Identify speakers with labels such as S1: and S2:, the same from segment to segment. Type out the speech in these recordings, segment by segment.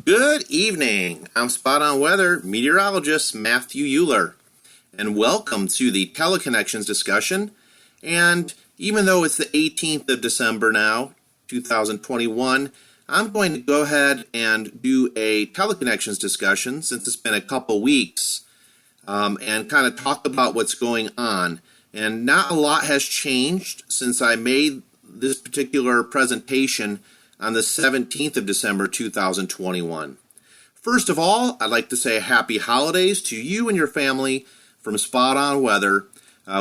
S1: Good evening. I'm Spot On Weather meteorologist Matthew Euler, and welcome to the Teleconnections discussion. And even though it's the 18th of December now, 2021, I'm going to go ahead and do a Teleconnections discussion since it's been a couple weeks and kind of talk about what's going on. And not a lot has changed since I made this particular presentation on the 17th of December 2021. First of all, I'd like to say happy holidays to you and your family from Spot On Weather.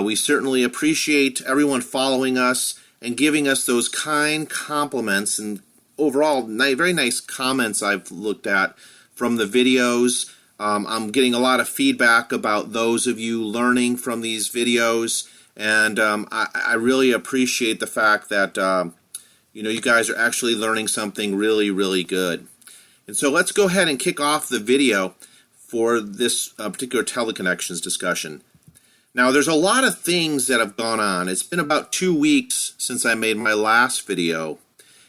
S1: We certainly appreciate everyone following us and giving us those kind compliments and overall very nice comments I've looked at from the videos. I'm getting a lot of feedback about those of you learning from these videos, and I really appreciate the fact that you guys are actually learning something really, really good. And so let's go ahead and kick off the video for this particular Teleconnections discussion. Now, there's a lot of things that have gone on. It's been about 2 weeks since I made my last video.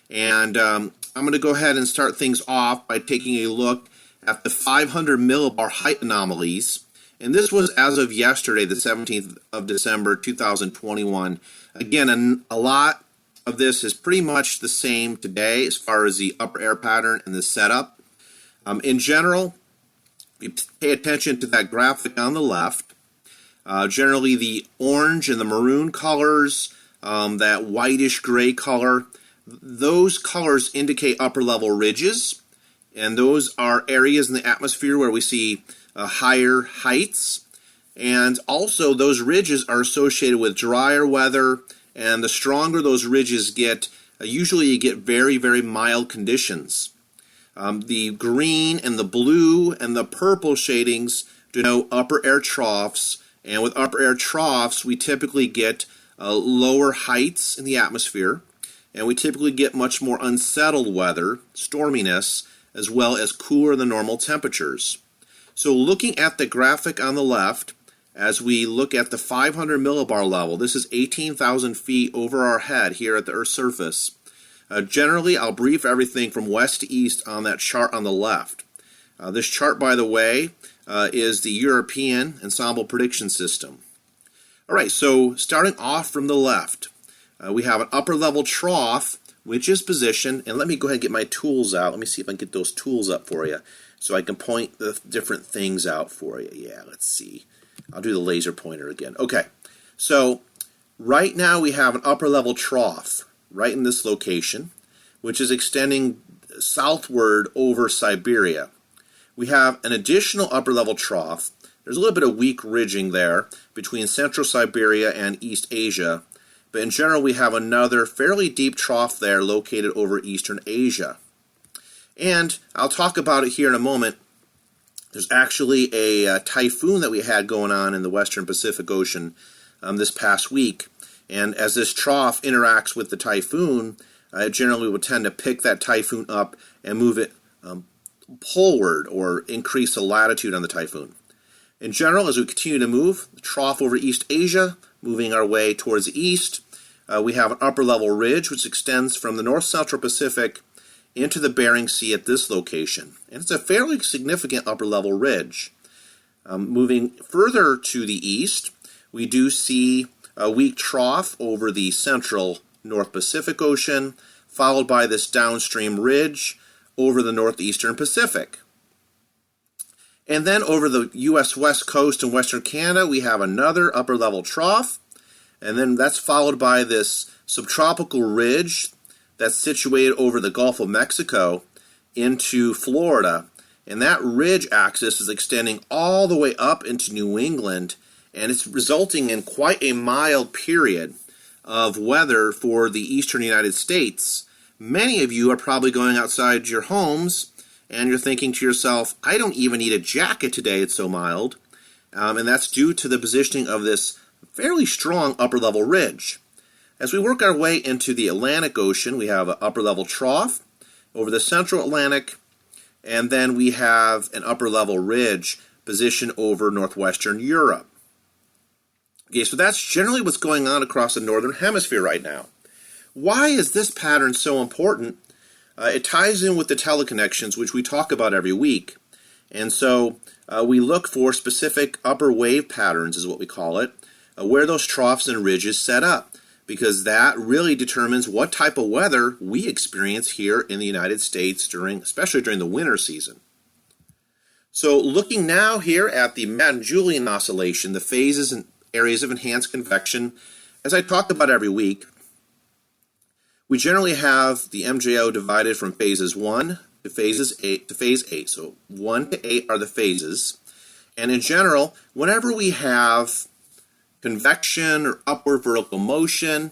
S1: And I'm going to go ahead and start things off by taking a look at the 500 millibar height anomalies. And this was as of yesterday, the 17th of December, 2021. Again, a lot of this is pretty much the same today as far as the upper air pattern and the setup. In general, you pay attention to that graphic on the left. Generally, the orange and the maroon colors, that whitish gray color, those colors indicate upper level ridges, and those are areas in the atmosphere where we see higher heights. And also, those ridges are associated with drier weather. And the stronger those ridges get, usually you get very, very mild conditions. The green and the blue and the purple shadings denote upper air troughs. And with upper air troughs, we typically get lower heights in the atmosphere. And we typically get much more unsettled weather, storminess, as well as cooler than normal temperatures. So looking at the graphic on the left, as we look at the 500 millibar level, this is 18,000 feet over our head here at the Earth's surface. Generally, I'll brief everything from west to east on that chart on the left. This chart, by the way, is the European Ensemble Prediction System. All right, so starting off from the left, we have an upper level trough, which is positioned, and let me go ahead and get my tools out. Let me see if I can get those tools up for you so I can point the different things out for you. Yeah, let's see. I'll do the laser pointer again. Okay, so right now we have an upper level trough right in this location, which is extending southward over Siberia. We have an additional upper level trough. There's a little bit of weak ridging there between central Siberia and East Asia, but in general we have another fairly deep trough there located over Eastern Asia. And I'll talk about it here in a moment. There's actually a typhoon that we had going on in the western Pacific Ocean this past week. And as this trough interacts with the typhoon, it generally will tend to pick that typhoon up and move it poleward or increase the latitude on the typhoon. In general, as we continue to move, the trough over East Asia, moving our way towards the east, we have an upper level ridge which extends from the north central Pacific into the Bering Sea at this location. And it's a fairly significant upper level ridge. Moving further to the east, we do see a weak trough over the central North Pacific Ocean, followed by this downstream ridge over the northeastern Pacific. And then over the U.S. West Coast and Western Canada, we have another upper level trough, and then that's followed by this subtropical ridge that's situated over the Gulf of Mexico into Florida. And that ridge axis is extending all the way up into New England, and it's resulting in quite a mild period of weather for the eastern United States. Many of you are probably going outside your homes, and you're thinking to yourself, I don't even need a jacket today, it's so mild. And that's due to the positioning of this fairly strong upper level ridge. As we work our way into the Atlantic Ocean, we have an upper level trough over the central Atlantic, and then we have an upper level ridge positioned over northwestern Europe. Okay, so that's generally what's going on across the northern hemisphere right now. Why is this pattern so important? It ties in with the teleconnections, which we talk about every week. And so we look for specific upper wave patterns, is what we call it, where those troughs and ridges set up, because that really determines what type of weather we experience here in the United States, especially during the winter season. So looking now here at the Madden-Julian oscillation, the phases and areas of enhanced convection, as I talk about every week, we generally have the MJO divided from phases 1 to phase 8. So 1 to 8 are the phases. And in general, whenever we have convection or upward vertical motion,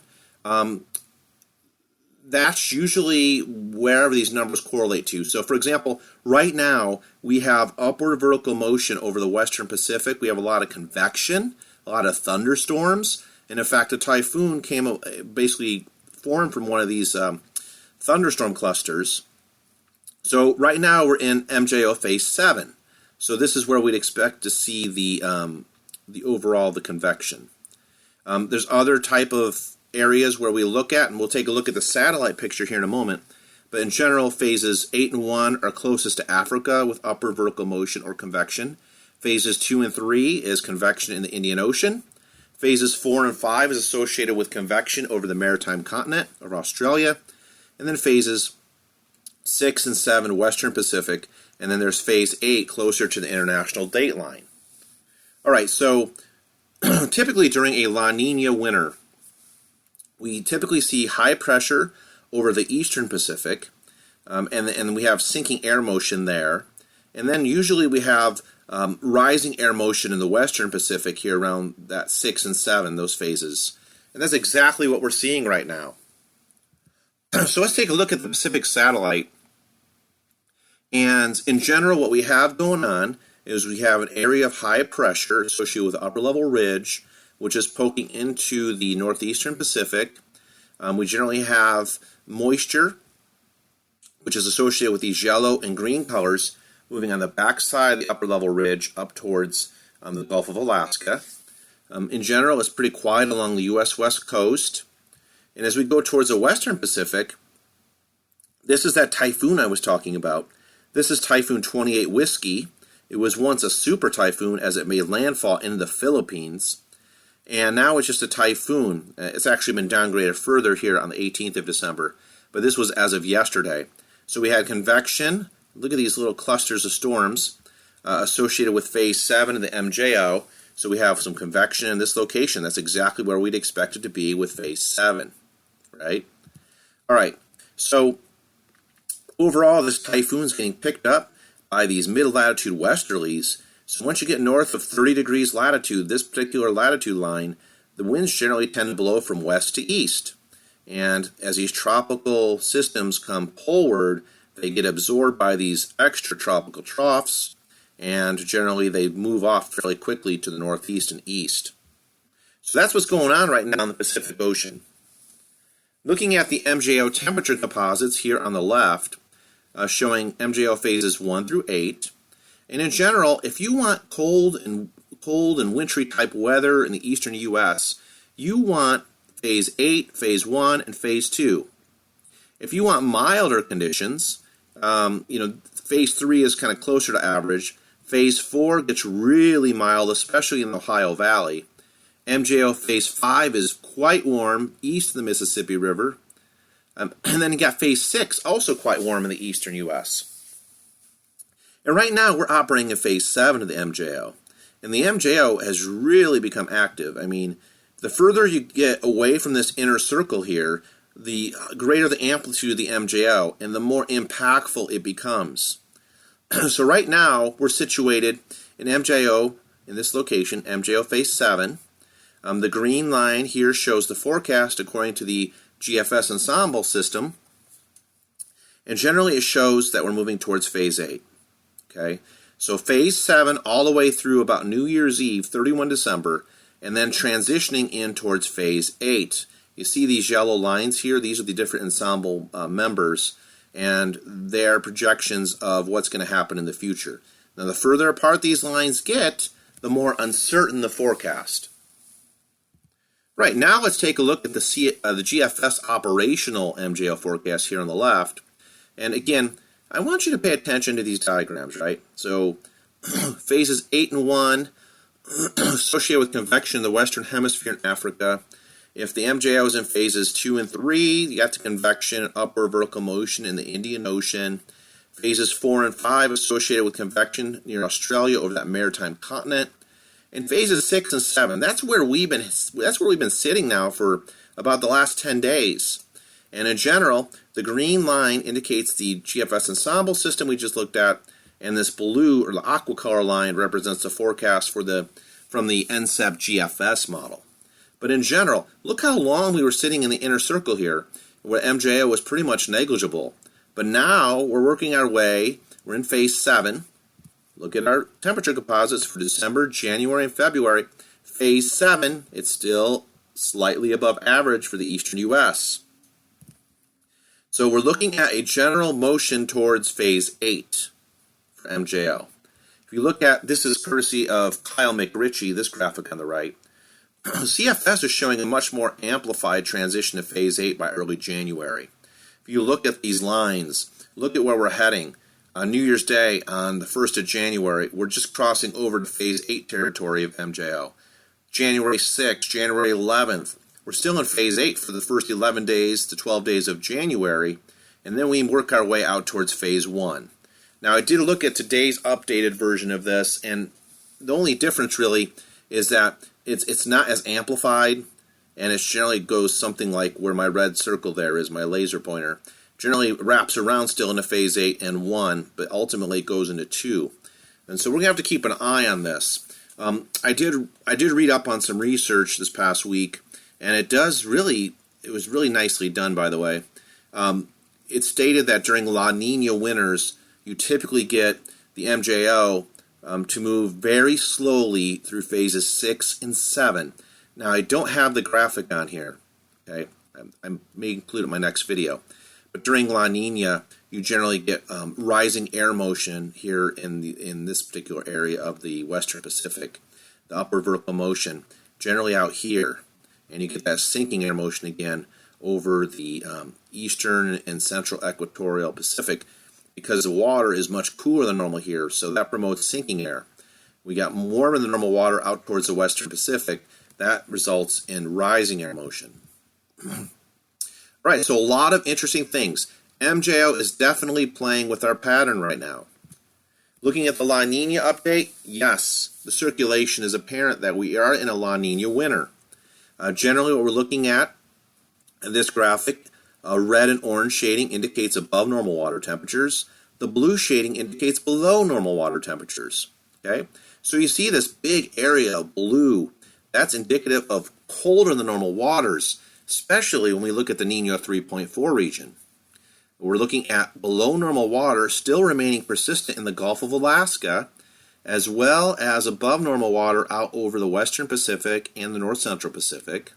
S1: that's usually wherever these numbers correlate to. So for example, right now we have upward vertical motion over the Western Pacific. We have a lot of convection, a lot of thunderstorms, and in fact a typhoon basically formed from one of these thunderstorm clusters. So right now we're in MJO phase 7. So this is where we'd expect to see the convection. There's other type of areas where we look at, and we'll take a look at the satellite picture here in a moment, but in general phases 8 and 1 are closest to Africa with upper vertical motion or convection. Phases 2 and 3 is convection in the Indian Ocean. Phases 4 and 5 is associated with convection over the maritime continent of Australia. And then phases 6 and 7 Western Pacific, and then there's phase 8 closer to the international dateline. All right, so typically during a La Nina winter, we typically see high pressure over the eastern Pacific, and we have sinking air motion there. And then usually we have rising air motion in the western Pacific here around that 6 and 7, those phases. And that's exactly what we're seeing right now. So let's take a look at the Pacific satellite. And in general, what we have going on is we have an area of high pressure associated with the upper level ridge, which is poking into the northeastern Pacific. We generally have moisture, which is associated with these yellow and green colors, moving on the backside of the upper level ridge up towards the Gulf of Alaska. In general, it's pretty quiet along the U.S. West Coast. And as we go towards the western Pacific, this is that typhoon I was talking about. This is Typhoon 28 Whiskey. It was once a super typhoon as it made landfall in the Philippines. And now it's just a typhoon. It's actually been downgraded further here on the 18th of December. But this was as of yesterday. So we had convection. Look at these little clusters of storms associated with phase 7 of the MJO. So we have some convection in this location. That's exactly where we'd expect it to be with phase 7. Right? All right. So overall, this typhoon is getting picked up by these mid-latitude westerlies. So once you get north of 30 degrees latitude, this particular latitude line, the winds generally tend to blow from west to east. And as these tropical systems come poleward, they get absorbed by these extratropical troughs, and generally they move off fairly quickly to the northeast and east. So that's what's going on right now in the Pacific Ocean. Looking at the MJO temperature deposits here on the left, showing MJO phases 1 through 8. And in general, if you want cold and wintry type weather in the eastern U.S., you want phase 8, phase 1, and phase 2. If you want milder conditions, phase 3 is kind of closer to average. Phase 4 gets really mild, especially in the Ohio Valley. MJO phase 5 is quite warm east of the Mississippi River. And then you got phase 6, also quite warm in the eastern U.S. And right now we're operating in phase 7 of the MJO. And the MJO has really become active. I mean, the further you get away from this inner circle here, the greater the amplitude of the MJO and the more impactful it becomes. So right now we're situated in MJO, in this location, MJO phase 7. The green line here shows the forecast according to the GFS ensemble system. And generally it shows that we're moving towards phase 8. Okay, so phase 7 all the way through about New Year's Eve, 31 December, and then transitioning in towards phase 8. You see these yellow lines here? These are the different ensemble members, and their projections of what's going to happen in the future. Now, the further apart these lines get, the more uncertain the forecast. Right, now let's take a look at the GFS Operational MJO forecast here on the left. And again, I want you to pay attention to these diagrams, right? So phases 8 and 1 associated with convection in the Western Hemisphere and Africa. If the MJO is in phases 2 and 3, you got the convection, upward vertical motion in the Indian Ocean. Phases 4 and 5 associated with convection near Australia over that maritime continent. And phases 6 and 7, that's where we've been sitting now for about the last 10 days. And in general, the green line indicates the GFS ensemble system we just looked at, and this blue or the aqua color line represents the forecast from the NCEP GFS model. But in general, look how long we were sitting in the inner circle here, where MJO was pretty much negligible. But now we're working our way, we're in phase 7. Look at our temperature composites for December, January, and February. Phase 7, it's still slightly above average for the eastern U.S. So we're looking at a general motion towards phase 8 for MJO. If you look at, this is courtesy of Kyle McRitchie, this graphic on the right. CFS is showing a much more amplified transition to phase 8 by early January. If you look at these lines, look at where we're heading. On New Year's Day, on the 1st of January, we're just crossing over to phase 8 territory of MJO. January 6th, January 11th, we're still in phase 8 for the first 11 days to 12 days of January, and then we work our way out towards phase 1. Now, I did look at today's updated version of this, and the only difference really is that it's not as amplified, and it generally goes something like where my red circle there is, my laser pointer. Generally wraps around still into phase 8 and 1, but ultimately it goes into 2. And so we're going to have to keep an eye on this. I did read up on some research this past week, and it was really nicely done, by the way. It stated that during La Nina winters, you typically get the MJO to move very slowly through phases 6 and 7. Now, I don't have the graphic on here. Okay, I may include it in my next video. But during La Nina, you generally get rising air motion here in this particular area of the Western Pacific, the upward vertical motion, generally out here. And you get that sinking air motion again over the eastern and central equatorial Pacific because the water is much cooler than normal here, so that promotes sinking air. We got warmer than normal water out towards the Western Pacific. That results in rising air motion. Right, so a lot of interesting things. MJO is definitely playing with our pattern right now. Looking at the La Nina update, yes, the circulation is apparent that we are in a La Nina winter. Generally, what we're looking at in this graphic, red and orange shading indicates above normal water temperatures. The blue shading indicates below normal water temperatures. Okay, so you see this big area of blue. That's indicative of colder than normal waters, especially when we look at the Nino 3.4 region. We're looking at below normal water still remaining persistent in the Gulf of Alaska, as well as above normal water out over the Western Pacific and the North Central Pacific.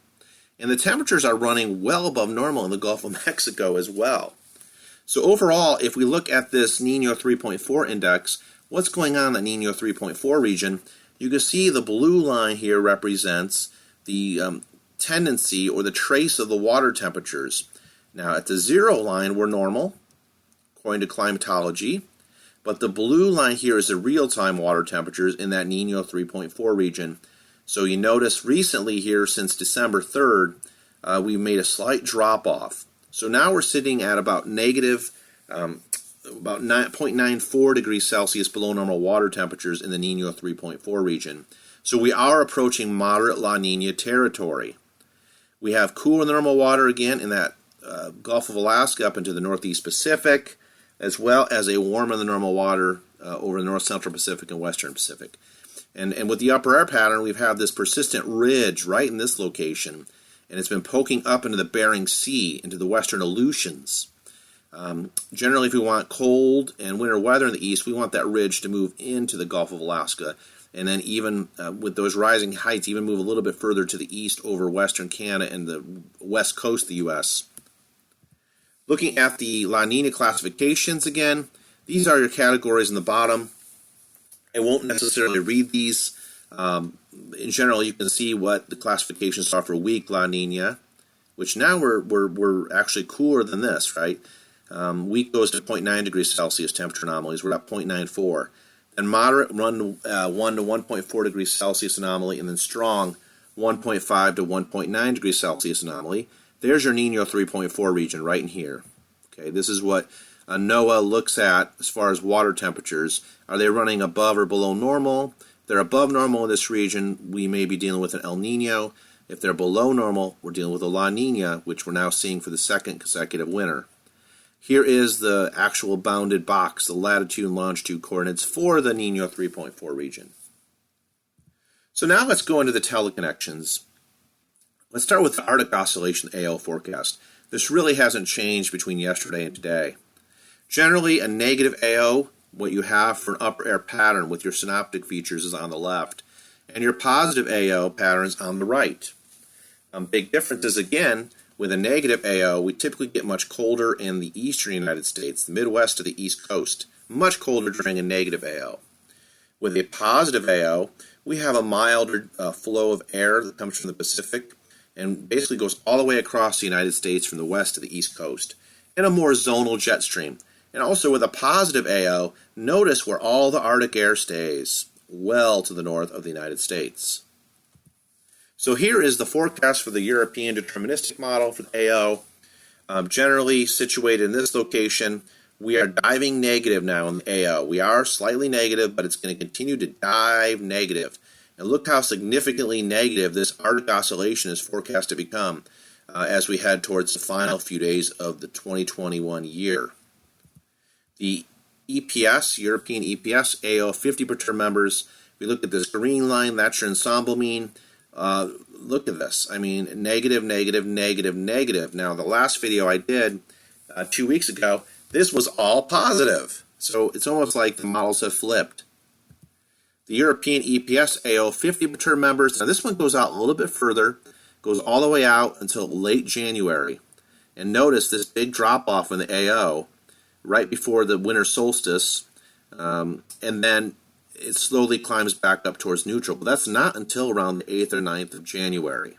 S1: And the temperatures are running well above normal in the Gulf of Mexico as well. So overall, if we look at this Nino 3.4 index, what's going on in the Nino 3.4 region, you can see the blue line here represents the tendency or the trace of the water temperatures. Now at the 0 line we're normal according to climatology, but the blue line here is the real-time water temperatures in that Nino 3.4 region. So you notice recently here since December 3rd we made a slight drop off. So now we're sitting at about negative about 0.94 degrees Celsius below normal water temperatures in the Nino 3.4 region. So we are approaching moderate La Nina territory. We have cooler than normal water again in that Gulf of Alaska up into the Northeast Pacific, as well as a warmer than normal water over the North Central Pacific and Western Pacific. And with the upper air pattern, we've had this persistent ridge right in this location, and it's been poking up into the Bering Sea, into the Western Aleutians. Generally, if we want cold and winter weather in the east, we want that ridge to move into the Gulf of Alaska, and then even with those rising heights, even move a little bit further to the east over western Canada and the west coast of the U.S. Looking at the La Nina classifications again, these are your categories in the bottom. I won't necessarily read these. In general, you can see what the classifications are for weak La Nina, which now we're actually cooler than this, right? Weak goes to 0.9 degrees Celsius temperature anomalies. We're at 0.94. Then moderate run 1 to 1.4 degrees Celsius anomaly, and then strong 1.5 to 1.9 degrees Celsius anomaly. There's your Nino 3.4 region right in here. Okay, this is what NOAA looks at as far as water temperatures. Are they running above or below normal? If they're above normal in this region, we may be dealing with an El Nino. If they're below normal, we're dealing with a La Nina, which we're now seeing for the second consecutive winter. Here is the actual bounded box, the latitude and longitude coordinates for the Nino 3.4 region. So now let's go into the teleconnections. Let's start with the Arctic Oscillation AO forecast. This really hasn't changed between yesterday and today. Generally, a negative AO, what you have for an upper air pattern with your synoptic features is on the left, and your positive AO pattern is on the right. Big difference is, again, with a negative AO, we typically get much colder in the eastern United States, the Midwest to the East Coast, much colder during a negative AO. With a positive AO, we have a milder flow of air that comes from the Pacific and basically goes all the way across the United States from the west to the East Coast, and a more zonal jet stream. And also with a positive AO, notice where all the Arctic air stays, well to the north of the United States. So here is the forecast for the European deterministic model for the AO. Generally situated in this location, we are diving negative now in the AO. We are slightly negative, but it's going to continue to dive negative. And look how significantly negative this Arctic oscillation is forecast to become as we head towards the final few days of the 2021 year. The EPS, European EPS, AO 50 perturb members, we look at this green line, that's your ensemble mean. Look at this. I mean, negative, negative, negative, negative. Now, the last video I did 2 weeks ago, this was all positive. So it's almost like the models have flipped. The European EPS AO 50 perturb members, now this one goes out a little bit further, goes all the way out until late January. And notice this big drop off in the AO right before the winter solstice, and then it slowly climbs back up towards neutral, but that's not until around the 8th or 9th of January.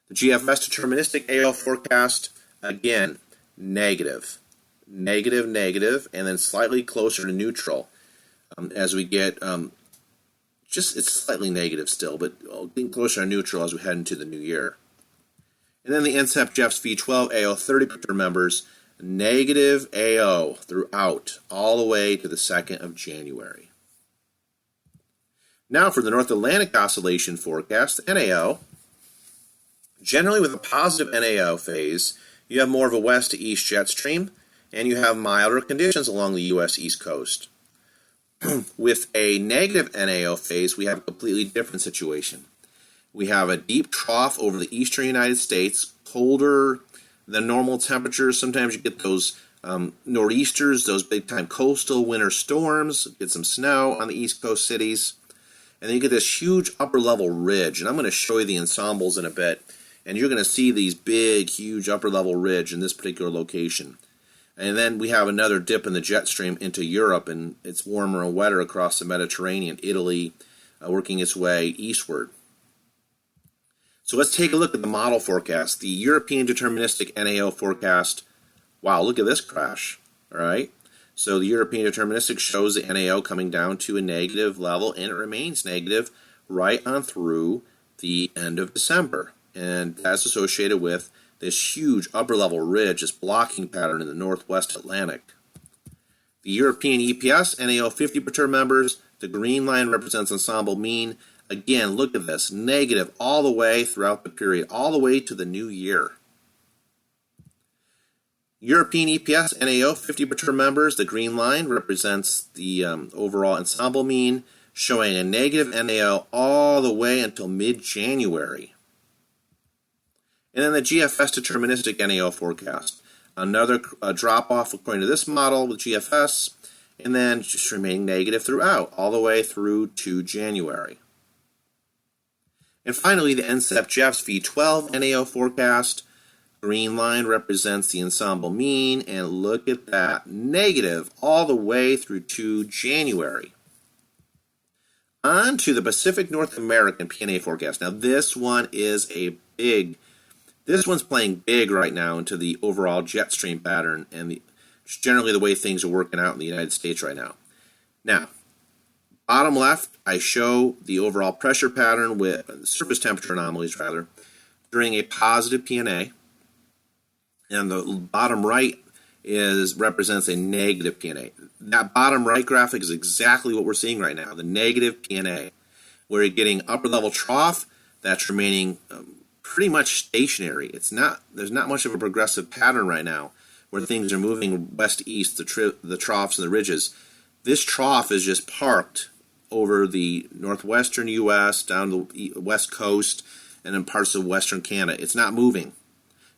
S1: The GFS deterministic AO forecast, again, negative, negative, negative, and then slightly closer to neutral as we get, it's slightly negative still, but getting closer to neutral as we head into the new year. And then the NCEP GEFS V12 AO 30 perturb members, negative AO throughout, all the way to the 2nd of January. Now for the North Atlantic Oscillation forecast, the NAO. Generally with a positive NAO phase, you have more of a west to east jet stream, and you have milder conditions along the U.S. East Coast. With a negative NAO phase, we have a completely different situation. We have a deep trough over the eastern United States, colder than normal temperatures. Sometimes you get those nor'easters, those big-time coastal winter storms, get some snow on the East Coast cities. And then you get this huge upper-level ridge, and I'm going to show you the ensembles in a bit, and you're going to see these big, huge upper-level ridge in this particular location. And then we have another dip in the jet stream into Europe, and it's warmer and wetter across the Mediterranean, Italy, working its way eastward. So let's take a look at the model forecast, the European deterministic NAO forecast. Wow, look at this crash, all right? So the European deterministic shows the NAO coming down to a negative level, and it remains negative right on through the end of December. And that's associated with this huge upper-level ridge, this blocking pattern in the northwest Atlantic. The European EPS, NAO 50 perturb members, the green line represents ensemble mean. Again, look at this, negative all the way throughout the period, all the way to the new year. European EPS, NAO 50 perturb members, the green line represents the overall ensemble mean, showing a negative NAO all the way until mid-January. And then the GFS deterministic NAO forecast. Another drop-off according to this model with GFS, and then just remaining negative throughout, all the way through to January. And finally, the NCEP GEFS V12 NAO forecast. Green line represents the ensemble mean, and look at that, negative all the way through to January. On to the Pacific North American PNA forecast. Now this one is a big This one's playing big right now into the overall jet stream pattern and generally the way things are working out in the United States right now. Now, bottom left, I show the overall pressure pattern with surface temperature anomalies, rather, during a positive PNA. And the bottom right represents a negative PNA. That bottom right graphic is exactly what we're seeing right now, the negative PNA, where you're getting upper level trough that's remaining pretty much stationary. There's not much of a progressive pattern right now where things are moving west to east, the troughs and the ridges. This trough is just parked over the northwestern U.S., down the west coast, and in parts of western Canada. It's not moving.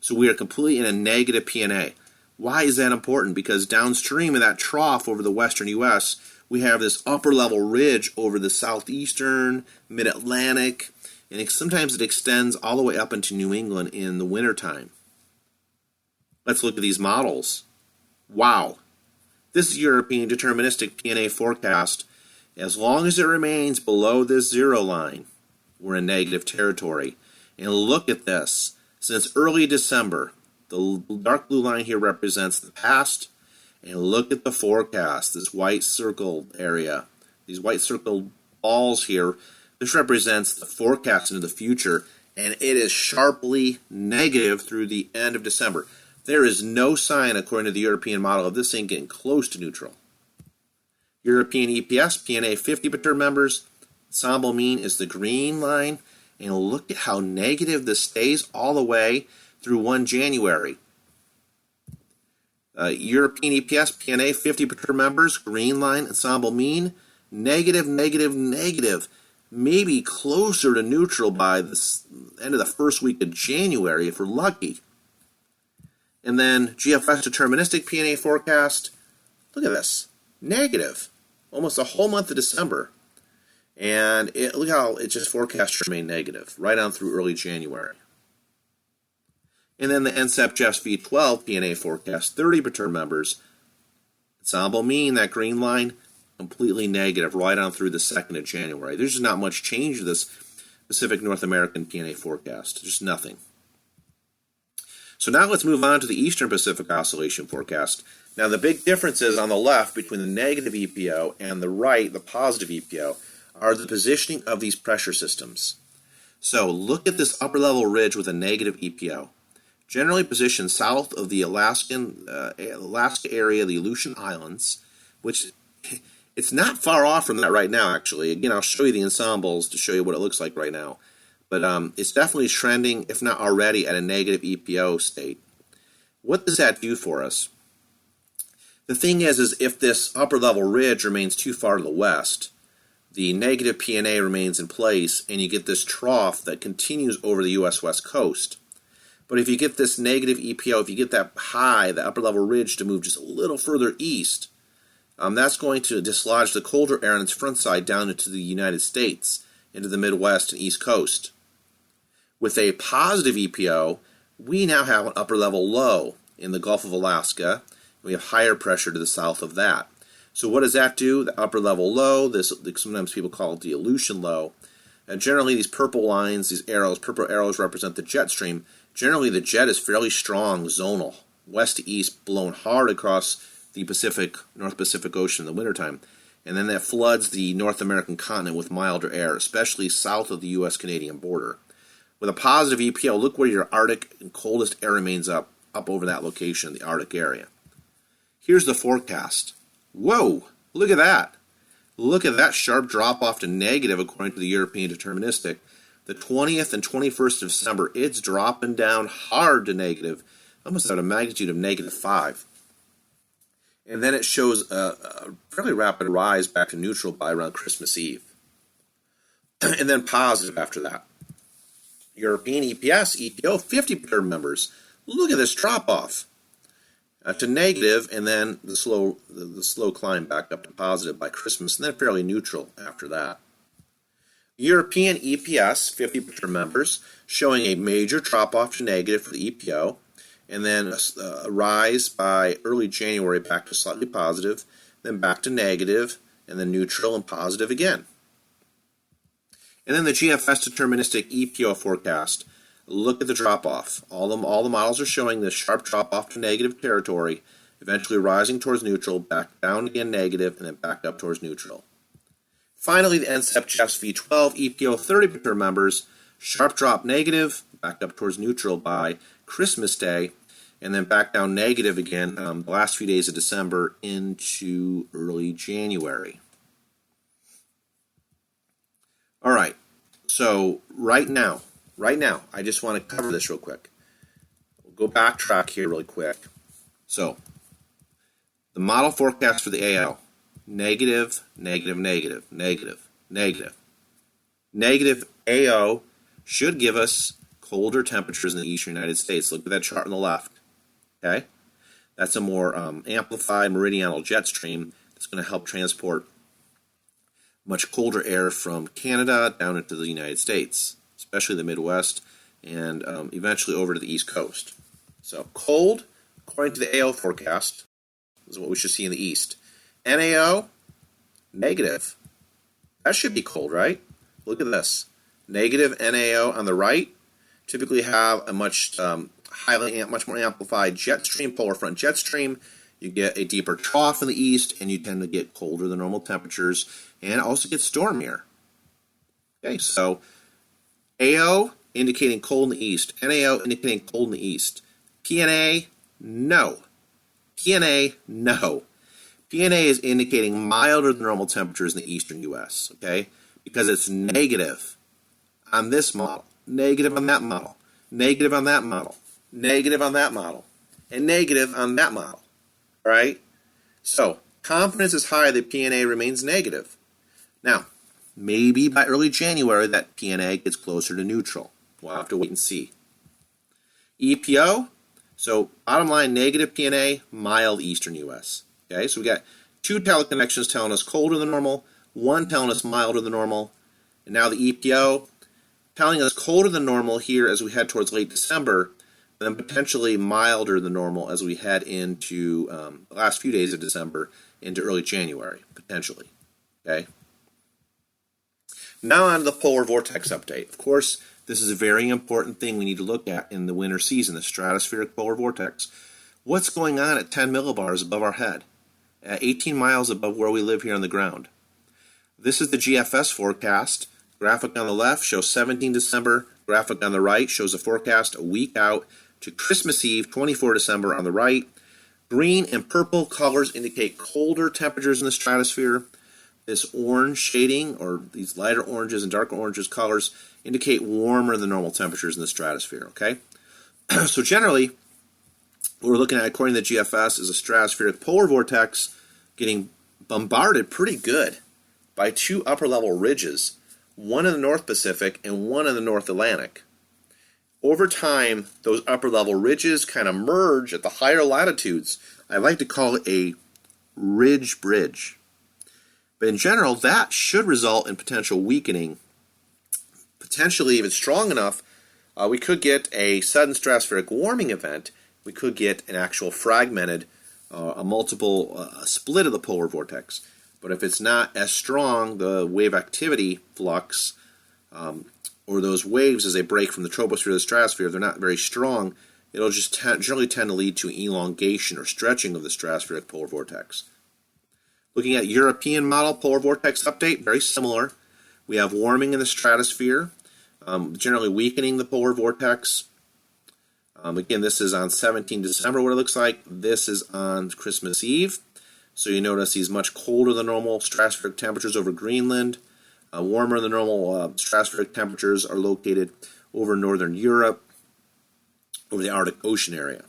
S1: So we are completely in a negative PNA. Why is that important? Because downstream of that trough over the western U.S., we have this upper level ridge over the southeastern, mid-Atlantic, and sometimes it extends all the way up into New England in the wintertime. Let's look at these models. Wow. This is European deterministic PNA forecast. As long as it remains below this zero line, we're in negative territory. And look at this. Since early December, the dark blue line here represents the past, and look at the forecast, this white circled area, these white circled balls here. This represents the forecast into the future, and it is sharply negative through the end of December. There is no sign, according to the European model, of this thing getting close to neutral. European EPS, PNA 50 perturb members, ensemble mean is the green line, and look at how negative this stays all the way through 1 January. European EPS, PNA 50 perturb members, green line, ensemble mean, negative, negative, negative, maybe closer to neutral by the end of the first week of January if we're lucky. And then GFS deterministic PNA forecast, look at this, negative, almost the whole month of December. And look how it just forecasts to remain negative, right on through early January. And then the NCEP GEFS V12 PNA forecast, 30 perturb members, ensemble mean, that green line, completely negative, right on through the 2nd of January. There's just not much change to this Pacific North American PNA forecast, just nothing. So now let's move on to the Eastern Pacific Oscillation forecast. Now the big differences on the left between the negative EPO and the right, the positive EPO, are the positioning of these pressure systems. So look at this upper level ridge with a negative EPO. Generally positioned south of the Alaska area, the Aleutian Islands, which it's not far off from that right now, actually. Again, I'll show you the ensembles to show you what it looks like right now. But it's definitely trending, if not already, at a negative EPO state. What does that do for us? The thing is if this upper level ridge remains too far to the west, the negative PNA remains in place, and you get this trough that continues over the U.S. West Coast. But if you get this negative EPO, if you get that high, the upper level ridge to move just a little further east, that's going to dislodge the colder air on its front side down into the United States, into the Midwest and East Coast. With a positive EPO, we now have an upper level low in the Gulf of Alaska. We have higher pressure to the south of that. So what does that do? The upper level low, sometimes people call it the Aleutian low. And generally these purple lines, these arrows, purple arrows represent the jet stream. Generally the jet is fairly strong, zonal, west to east, blown hard across the North Pacific Ocean in the wintertime. And then that floods the North American continent with milder air, especially south of the U.S.-Canadian border. With a positive EPO, look where your Arctic and coldest air remains up over that location, the Arctic area. Here's the forecast. Whoa, look at that. Look at that sharp drop off to negative according to the European deterministic. The 20th and 21st of December, it's dropping down hard to negative, almost at a magnitude of -5. And then it shows a fairly rapid rise back to neutral by around Christmas Eve. And then positive after that. European EPS, EPO, 50 perturb members. Look at this drop off to negative, and then the slow climb back up to positive by Christmas, and then fairly neutral after that. European EPS, 50 perturb members, showing a major drop off to negative for the EPO, and then a rise by early January back to slightly positive, then back to negative, and then neutral and positive again. And then the GFS deterministic EPO forecast. look at the drop-off. All the models are showing this sharp drop-off to negative territory, eventually rising towards neutral, back down again negative, and then back up towards neutral. Finally, the NCEP GEFS V12 EPO 30 members, sharp drop negative, back up towards neutral by Christmas Day, and then back down negative again the last few days of December into early January. All right, so right now, I just want to cover this real quick. We'll go backtrack here really quick. So, the model forecast for the AL, negative, negative, negative, negative, negative. Negative AO should give us colder temperatures in the eastern United States. Look at that chart on the left. Okay? That's a more amplified meridional jet stream that's going to help transport much colder air from Canada down into the United States, especially the Midwest, and eventually over to the East Coast. So cold, according to the AO forecast, is what we should see in the east. NAO, negative. That should be cold, right? Look at this. Negative NAO on the right typically have a much more amplified jet stream, polar front jet stream. You get a deeper trough in the east, and you tend to get colder than normal temperatures, and also get stormier. Okay, so AO indicating cold in the east, NAO indicating cold in the east. PNA, no. PNA, no. PNA is indicating milder than normal temperatures in the eastern U.S., okay? Because it's negative on this model, negative on that model, negative on that model, negative on that model, and negative on that model, all right? So, confidence is high that PNA remains negative. Now, maybe by early January that PNA gets closer to neutral. We'll have to wait and see. EPO, so bottom line, negative PNA, mild eastern U.S. Okay, so we got two teleconnections telling us colder than normal, one telling us milder than normal, and now the EPO telling us colder than normal here as we head towards late December, and then potentially milder than normal as we head into the last few days of December into early January, potentially. Okay. Now on to the polar vortex update. Of course, this is a very important thing we need to look at in the winter season, the stratospheric polar vortex. What's going on at 10 millibars above our head, at 18 miles above where we live here on the ground? This is the GFS forecast. Graphic on the left shows 17 December. Graphic on the right shows a forecast a week out to Christmas Eve, 24 December on the right. Green and purple colors indicate colder temperatures in the stratosphere. This orange shading, or these lighter oranges and darker oranges colors, indicate warmer than normal temperatures in the stratosphere, okay? So generally, what we're looking at, according to the GFS, is a stratospheric polar vortex getting bombarded pretty good by two upper-level ridges, one in the North Pacific and one in the North Atlantic. Over time, those upper-level ridges kind of merge at the higher latitudes. I like to call it a ridge bridge. But in general, that should result in potential weakening. Potentially, if it's strong enough, we could get a sudden stratospheric warming event. We could get an actual fragmented, a multiple split of the polar vortex. But if it's not as strong, the wave activity flux, or those waves as they break from the troposphere to the stratosphere, if they're not very strong, it'll just generally tend to lead to elongation or stretching of the stratospheric polar vortex. Looking at European model polar vortex update, very similar. We have warming in the stratosphere, generally weakening the polar vortex. Again, this is on 17 December, what it looks like. This is on Christmas Eve. So you notice these much colder than normal stratospheric temperatures over Greenland. Warmer than normal stratospheric temperatures are located over northern Europe, over the Arctic Ocean area.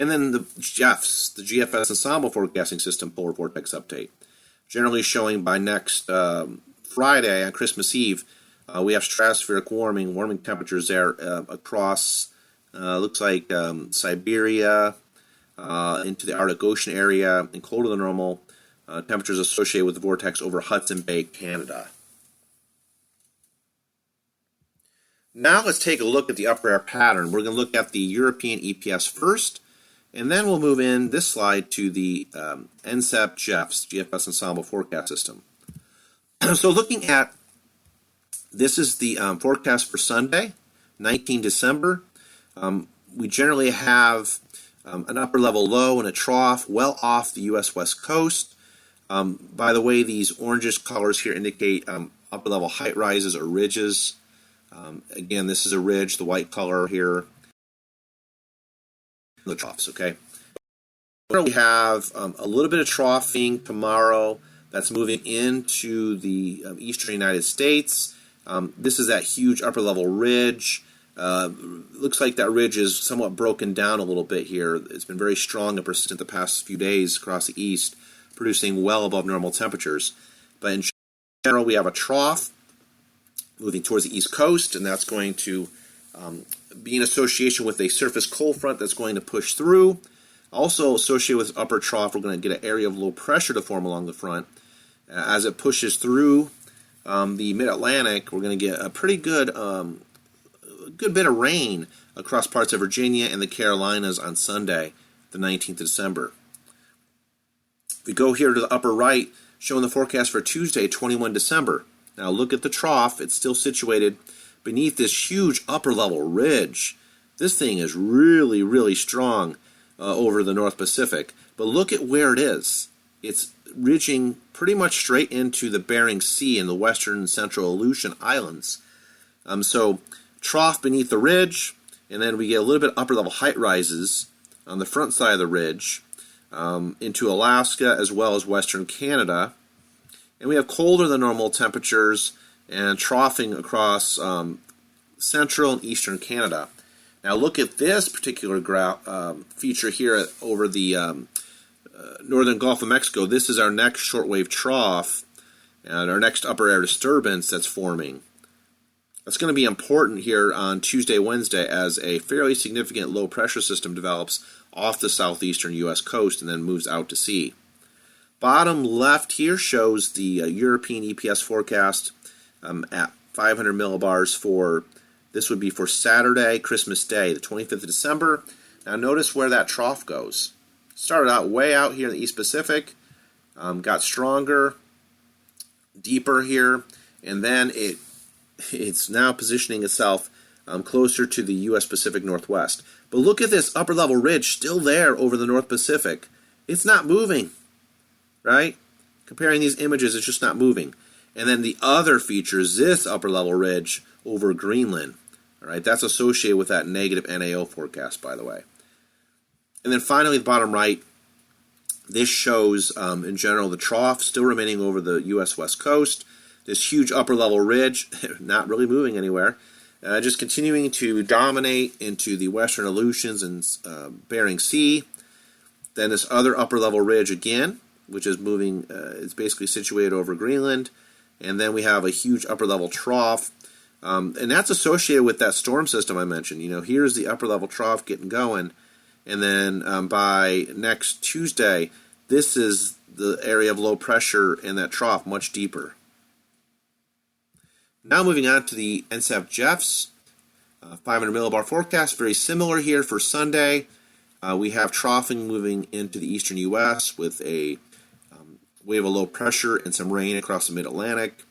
S1: And then the GEFS, the GFS Ensemble Forecasting System Polar Vortex Update. Generally showing by next Friday on Christmas Eve, we have stratospheric warming temperatures there across, looks like Siberia, into the Arctic Ocean area, and colder than normal temperatures associated with the vortex over Hudson Bay, Canada. Now let's take a look at the upper air pattern. We're going to look at the European EPS first, and then we'll move in this slide to the NCEP GEFS, GFS Ensemble Forecast System. So looking at, this is the forecast for Sunday, 19 December. We generally have an upper level low and a trough well off the U.S. West Coast. By the way, these orangish colors here indicate upper level height rises or ridges. Again, this is a ridge, the white color here, the troughs, okay? We have a little bit of troughing tomorrow that's moving into the eastern United States. This is that huge upper level ridge. Looks like that ridge is somewhat broken down a little bit here. It's been very strong and persistent the past few days across the east, producing well above normal temperatures. But in general, we have a trough moving towards the east coast, and that's going to be in association with a surface cold front that's going to push through. Also associated with upper trough, we're going to get an area of low pressure to form along the front. As it pushes through the mid-Atlantic, we're going to get a pretty good good bit of rain across parts of Virginia and the Carolinas on Sunday, the 19th of December. If we go here to the upper right, showing the forecast for Tuesday, 21 December. Now look at the trough. It's still situated beneath this huge upper level ridge. This thing is really, really strong over the North Pacific. But look at where it is. It's ridging pretty much straight into the Bering Sea and the western and central Aleutian Islands. So trough beneath the ridge, and then we get a little bit upper level height rises on the front side of the ridge into Alaska as well as western Canada. And we have colder than normal temperatures and troughing across central and eastern Canada. Now look at this particular feature here over the northern Gulf of Mexico. This is our next shortwave trough and our next upper air disturbance that's forming. That's going to be important here on Tuesday, Wednesday, as a fairly significant low pressure system develops off the southeastern U.S. coast and then moves out to sea. Bottom left here shows the European EPS forecast at 500 millibars for, this would be for Saturday, Christmas Day, the 25th of December. Now notice where that trough goes. Started out way out here in the East Pacific, got stronger, deeper here, and then it's now positioning itself closer to the U.S. Pacific Northwest. But look at this upper level ridge still there over the North Pacific. It's not moving, right? Comparing these images, it's just not moving. And then the other feature is this upper level ridge over Greenland. All right, that's associated with that negative NAO forecast, by the way. And then finally, the bottom right, this shows, in general, the trough still remaining over the U.S. West Coast. This huge upper level ridge, not really moving anywhere, just continuing to dominate into the western Aleutians and Bering Sea. Then this other upper level ridge again, which is moving, it's basically situated over Greenland. And then we have a huge upper level trough. And that's associated with that storm system I mentioned. You know, here's the upper level trough getting going. And then by next Tuesday, this is the area of low pressure in that trough, much deeper. Now moving on to the NSAP GEFS 500 millibar forecast, very similar here for Sunday. We have troughing moving into the eastern U.S. with a wave of low pressure and some rain across the mid-Atlantic.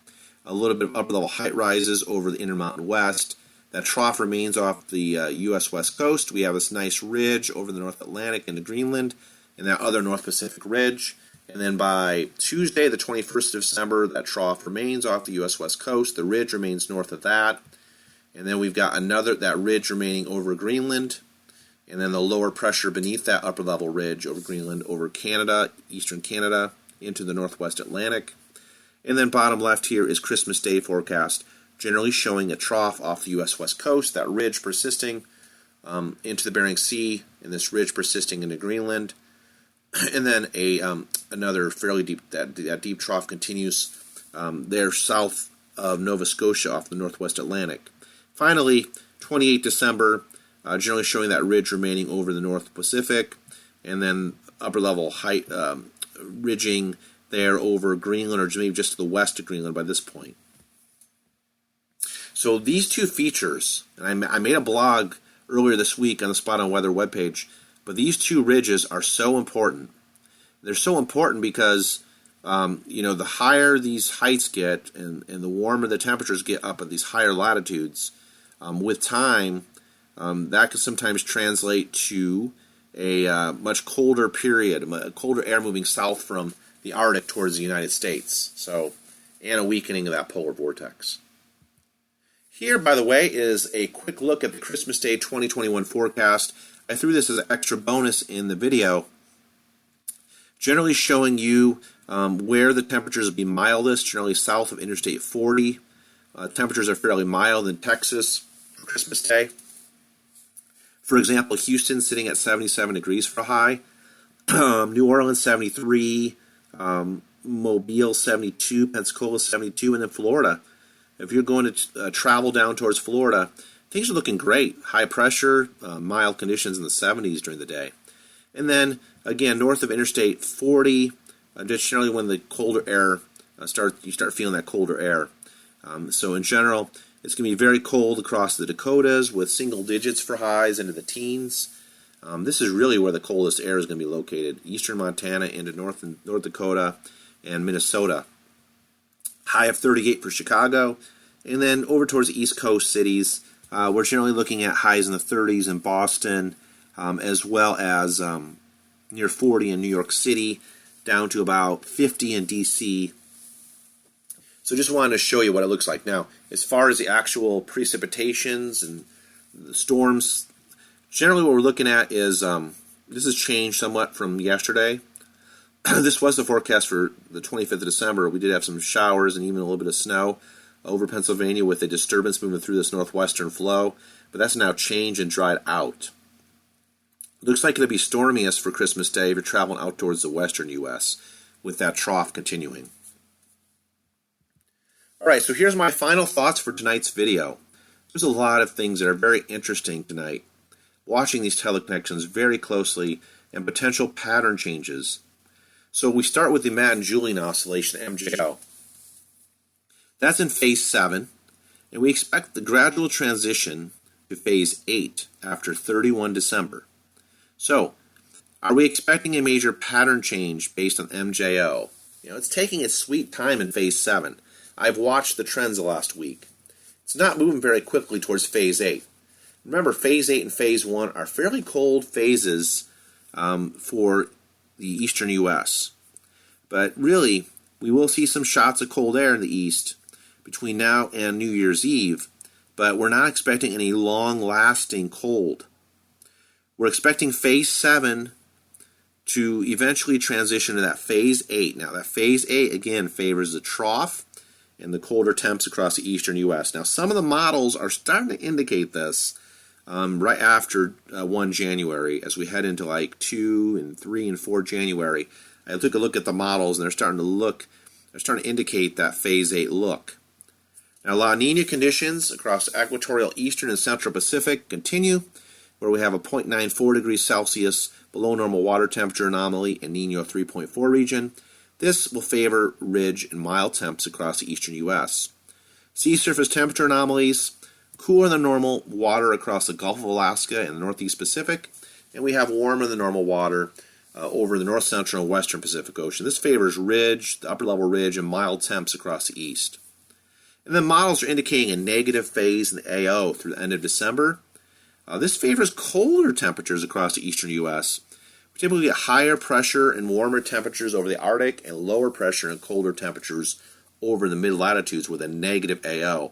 S1: A little bit of upper level height rises over the Intermountain West. That trough remains off the U.S. West Coast. We have this nice ridge over the North Atlantic into Greenland and that other North Pacific ridge. And then by Tuesday, the 21st of December, that trough remains off the U.S. West Coast. The ridge remains north of that. And then we've got that ridge remaining over Greenland. And then the lower pressure beneath that upper level ridge over Greenland, over Canada, eastern Canada, into the northwest Atlantic. And then bottom left here is Christmas Day forecast, generally showing a trough off the U.S. West Coast, that ridge persisting into the Bering Sea, and this ridge persisting into Greenland. And then another fairly deep, that deep trough continues there south of Nova Scotia off the northwest Atlantic. Finally, 28 December, generally showing that ridge remaining over the North Pacific, and then upper level height ridging there over Greenland, or maybe just to the west of Greenland by this point. So these two features, and I made a blog earlier this week on the Spot on Weather webpage, but these two ridges are so important. They're so important because, the higher these heights get and the warmer the temperatures get up at these higher latitudes, with time, that can sometimes translate to a much colder period, colder air moving south from the Arctic towards the United States. So, and a weakening of that polar vortex. Here, by the way, is a quick look at the Christmas Day 2021 forecast. I threw this as an extra bonus in the video, generally showing you where the temperatures will be mildest, generally south of Interstate 40. Temperatures are fairly mild in Texas for Christmas Day. For example, Houston sitting at 77 degrees for a high, New Orleans 73, Mobile 72, Pensacola 72, and then Florida. If you're going to travel down towards Florida, things are looking great. High pressure, mild conditions in the 70s during the day. And then, again, north of Interstate 40, just generally when the colder air you start feeling that colder air. So in general, it's going to be very cold across the Dakotas with single digits for highs into the teens. This is really where the coldest air is going to be located, eastern Montana into North Dakota and Minnesota. High of 38 for Chicago. And then over towards the East Coast cities, we're generally looking at highs in the 30s in Boston, as well as near 40 in New York City, down to about 50 in D.C. So just wanted to show you what it looks like. Now, as far as the actual precipitations and the storms, generally what we're looking at is, this has changed somewhat from yesterday. This was the forecast for the 25th of December. We did have some showers and even a little bit of snow over Pennsylvania with a disturbance moving through this northwestern flow, but that's now changed and dried out. Looks like it'll be stormiest for Christmas Day if you're traveling out towards the western U.S. with that trough continuing. All right, so here's my final thoughts for tonight's video. There's a lot of things that are very interesting tonight. Watching these teleconnections very closely and potential pattern changes. So we start with the Madden-Julian oscillation, MJO. That's in phase 7, and we expect the gradual transition to phase 8 after 31 December. So, are we expecting a major pattern change based on MJO? It's taking its sweet time in phase 7. I've watched the trends the last week. It's not moving very quickly towards phase 8. Remember, phase 8 and phase 1 are fairly cold phases for the eastern U.S. But really, we will see some shots of cold air in the east between now and New Year's Eve, but we're not expecting any long-lasting cold. We're expecting phase 7 to eventually transition to that phase 8. Now, that phase 8, again, favors the trough and the colder temps across the eastern U.S. Now, some of the models are starting to indicate this right after 1 January as we head into like 2 and 3 and 4 January. I took a look at the models, and they're starting to indicate that phase 8 look. Now, La Nina conditions across the equatorial eastern and central Pacific continue, where we have a 0.94 degrees Celsius below normal water temperature anomaly in Nino 3.4 region. This will favor ridge and mild temps across the eastern U.S. Sea surface temperature anomalies, cooler than normal water across the Gulf of Alaska and the Northeast Pacific, and we have warmer than normal water over the north central and western Pacific Ocean. This favors ridge, the upper level ridge, and mild temps across the east. And then models are indicating a negative phase in the AO through the end of December. This favors colder temperatures across the eastern U.S. We typically get higher pressure and warmer temperatures over the Arctic and lower pressure and colder temperatures over the mid-latitudes with a negative AO.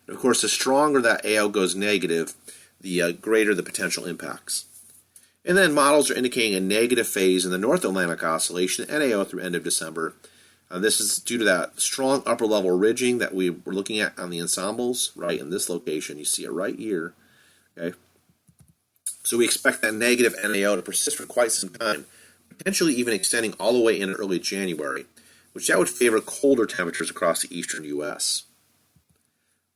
S1: And of course, the stronger that AO goes negative, the greater the potential impacts. And then models are indicating a negative phase in the North Atlantic Oscillation, NAO through end of December. This is due to that strong upper level ridging that we were looking at on the ensembles, right in this location. You see it right here. Okay. So we expect that negative NAO to persist for quite some time, potentially even extending all the way into early January, which that would favor colder temperatures across the eastern U.S.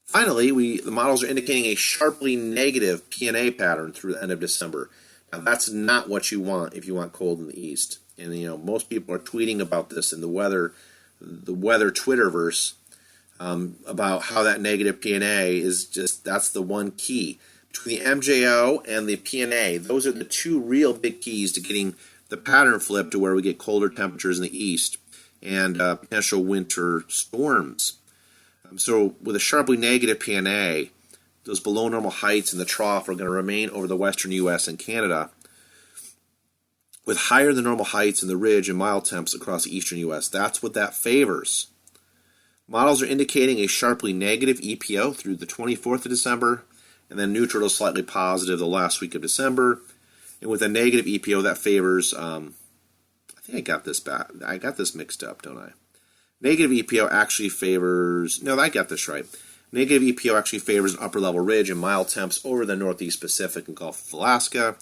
S1: Finally, the models are indicating a sharply negative PNA pattern through the end of December. Now, that's not what you want if you want cold in the east. And most people are tweeting about this in the weather Twitterverse about how that negative PNA is that's the one key. Between the MJO and the PNA, those are the two real big keys to getting the pattern flip to where we get colder temperatures in the east and potential winter storms. So with a sharply negative PNA, those below normal heights in the trough are going to remain over the western U.S. and Canada, with higher than normal heights in the ridge and mild temps across the eastern U.S. That's what that favors. Models are indicating a sharply negative EPO through the 24th of December, and then neutral to slightly positive the last week of December. And with a negative EPO, that favors, I think I got this back. I got this mixed up, don't I? Negative EPO actually favors, no, I got this right. Negative EPO actually favors an upper level ridge and mild temps over the Northeast Pacific and Gulf of Alaska,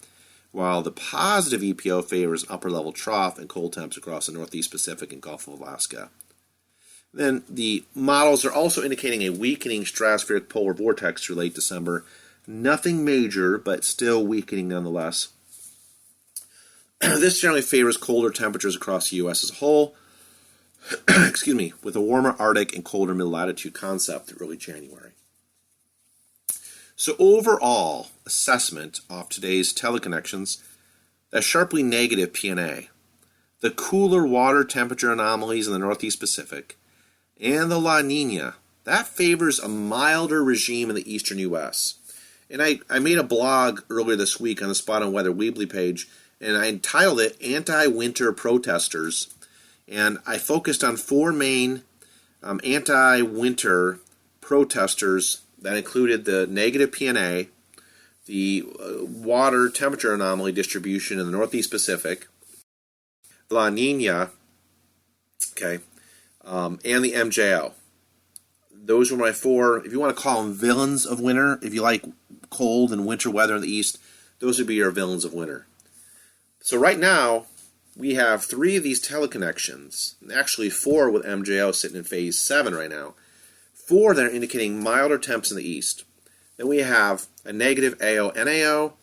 S1: while the positive EPO favors upper level trough and cold temps across the Northeast Pacific and Gulf of Alaska. Then the models are also indicating a weakening stratospheric polar vortex through late December. Nothing major, but still weakening nonetheless. This generally favors colder temperatures across the U.S. as a whole, excuse me, with a warmer Arctic and colder mid-latitude concept through early January. So overall assessment of today's teleconnections, that sharply negative PNA, the cooler water temperature anomalies in the Northeast Pacific, and the La Nina, that favors a milder regime in the eastern U.S. And I made a blog earlier this week on the Spot on Weather Weebly page, and I entitled it Anti-Winter Protesters. And I focused on four main anti-winter protesters that included the negative PNA, the water temperature anomaly distribution in the Northeast Pacific, La Nina, okay, and the MJO. Those were my four, if you want to call them villains of winter, if you like cold and winter weather in the east, those would be your villains of winter. So right now, we have three of these teleconnections, and actually four with MJO sitting in phase 7 right now. Four that are indicating milder temps in the east. Then we have a negative AO-NAO,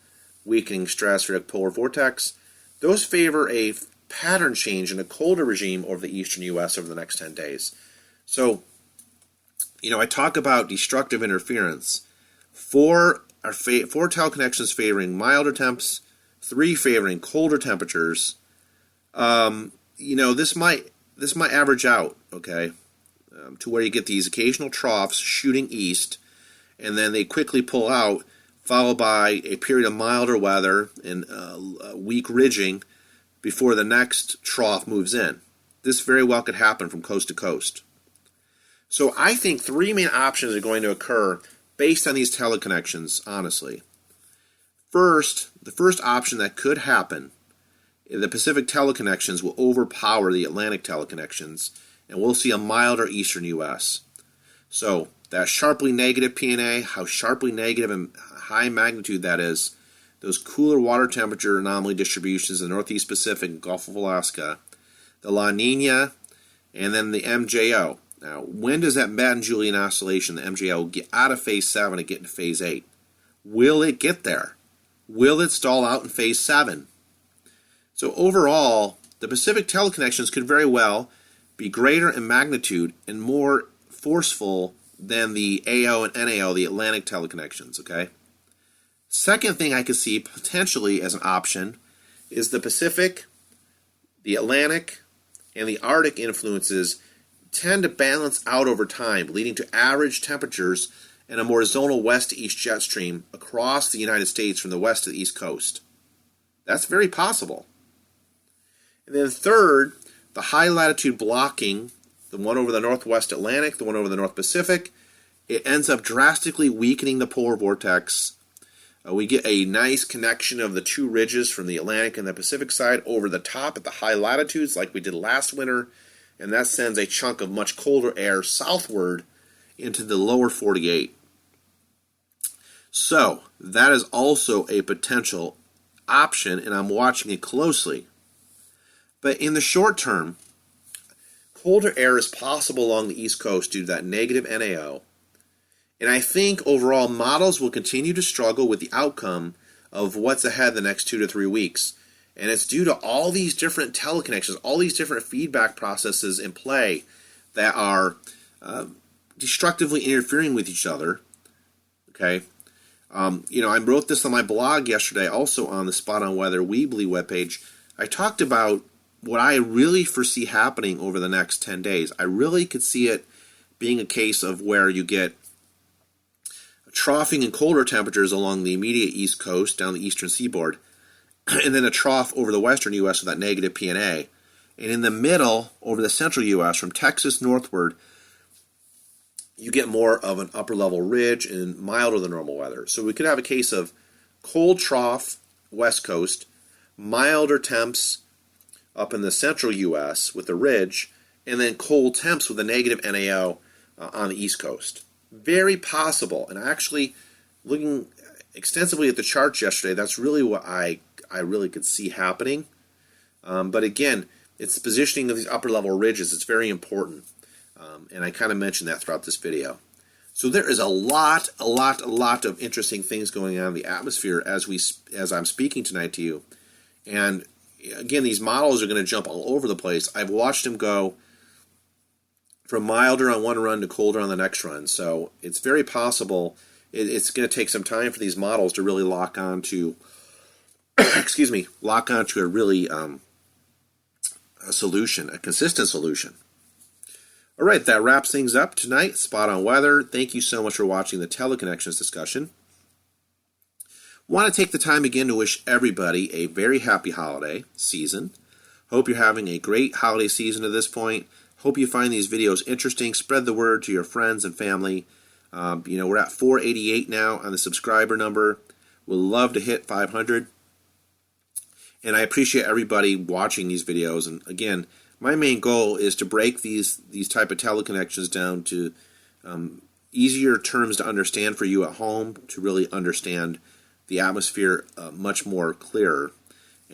S1: weakening stratospheric polar vortex. Those favor a pattern change in a colder regime over the eastern U.S. over the next 10 days. So, I talk about destructive interference. Four teleconnections favoring milder temps, 3 favoring colder temperatures. This might average out, okay, to where you get these occasional troughs shooting east, and then they quickly pull out, followed by a period of milder weather and weak ridging before the next trough moves in. This very well could happen from coast to coast. So I think 3 main options are going to occur based on these teleconnections, honestly. First, the first option that could happen, the Pacific teleconnections will overpower the Atlantic teleconnections, and we'll see a milder eastern U.S. So that sharply negative PNA, how sharply negative and high magnitude that is, those cooler water temperature anomaly distributions in the Northeast Pacific and Gulf of Alaska, the La Nina, and then the MJO. Now, when does that Madden-Julian oscillation, the MJO, get out of phase 7 and get into phase 8? Will it get there? Will it stall out in phase 7? So overall, the Pacific teleconnections could very well be greater in magnitude and more forceful than the AO and NAO, the Atlantic teleconnections, okay? Second thing I could see potentially as an option is the Pacific, the Atlantic, and the Arctic influences tend to balance out over time, leading to average temperatures and a more zonal west to east jet stream across the United States from the west to the east coast. That's very possible. And then third, the high latitude blocking, the one over the northwest Atlantic, the one over the North Pacific, it ends up drastically weakening the polar vortex. We get a nice connection of the 2 ridges from the Atlantic and the Pacific side over the top at the high latitudes like we did last winter, and that sends a chunk of much colder air southward into the lower 48. So that is also a potential option, and I'm watching it closely. But in the short term, colder air is possible along the East Coast due to that negative NAO. And I think overall models will continue to struggle with the outcome of what's ahead the next 2 to 3 weeks. And it's due to all these different teleconnections, all these different feedback processes in play that are destructively interfering with each other. Okay. I wrote this on my blog yesterday, also on the Spot on Weather Weebly webpage. I talked about what I really foresee happening over the next 10 days. I really could see it being a case of where you get troughing and colder temperatures along the immediate east coast down the eastern seaboard, and then a trough over the western U.S. with that negative P&A. And in the middle, over the central U.S., from Texas northward, you get more of an upper-level ridge and milder than normal weather. So we could have a case of cold trough west coast, milder temps up in the central U.S. with the ridge, and then cold temps with a negative NAO on the east coast. Very possible. And actually, looking extensively at the charts yesterday, that's really what I really could see happening. But again, it's the positioning of these upper-level ridges. It's very important. And I kind of mentioned that throughout this video. So there is a lot of interesting things going on in the atmosphere as I'm speaking tonight to you. And again, these models are going to jump all over the place. I've watched them go from milder on one run to colder on the next run. So it's very possible. It's going to take some time for these models to really lock on to, lock onto a really a solution, a consistent solution. All right, that wraps things up tonight. Spot on weather. Thank you so much for watching the Teleconnections discussion. Want to take the time again to wish everybody a very happy holiday season. Hope you're having a great holiday season at this point. Hope you find these videos interesting. Spread the word to your friends and family. We're at 488 now on the subscriber number. We'd love to hit 500. And I appreciate everybody watching these videos. And again, my main goal is to break these type of teleconnections down to easier terms to understand for you at home, to really understand the atmosphere much more clearer.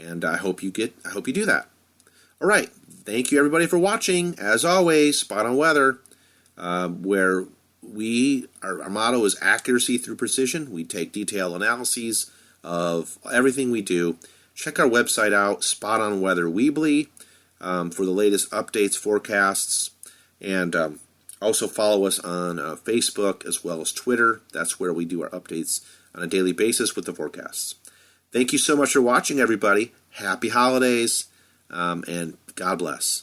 S1: And I hope you do that. All right, thank you everybody for watching. As always, Spot on Weather, where our motto is accuracy through precision. We take detailed analyses of everything we do. Check our website out, Spot on Weather Weebly, for the latest updates, forecasts, and also follow us on Facebook as well as Twitter. That's where we do our updates on a daily basis with the forecasts. Thank you so much for watching, everybody. Happy holidays, and God bless.